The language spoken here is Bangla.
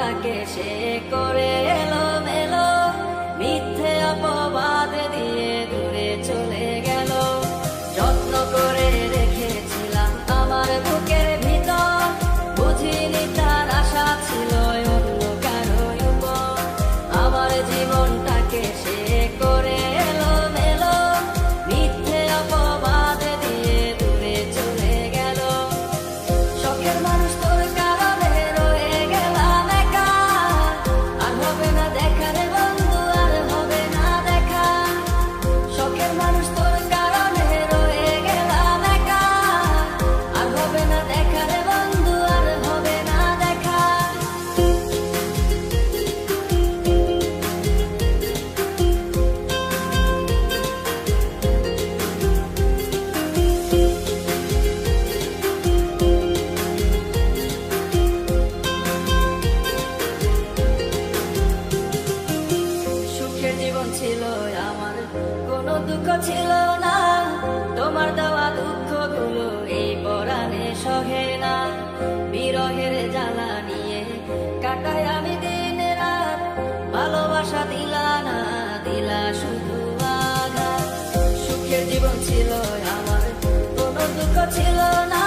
জীবনটাকে সে করে এলোমেলো, মিথ্যে অপবাদ দিয়ে দূরে চলে গেল। যত্ন করে রেখেছিলাম আমার বুকের ভিতর, বুঝিনি তার আশা ছিল অন্য কারো উপর। আমার জীবনটাকে সে করে এলোমেলো, মিথ্যে অপবাদ দিয়ে দূরে চলে গেল। শখের মানুষ তোর কারণে রয়ে গেলাম একা, আর হবে না দেখা রে বন্ধু, আর হবে না দেখা। শখের মানুষ তোর কারণে রয়ে গেলাম একা, আর হবে না দেখা রে বন্ধু, আর হবে না দেখা। সুখের জীবন ছিল আমার, কোনো দুঃখ ছিল না। তোমার দেওয়া দুঃখগুলো এই পরাণে সহে না। বিরহের জ্বালা নিয়ে কাটাই আমি দিন রাত, ভালোবাসা দিলা না, দিলা শুধু আঘাত। সুখের জীবন ছিল আমার, কোনো দুঃখ ছিল না।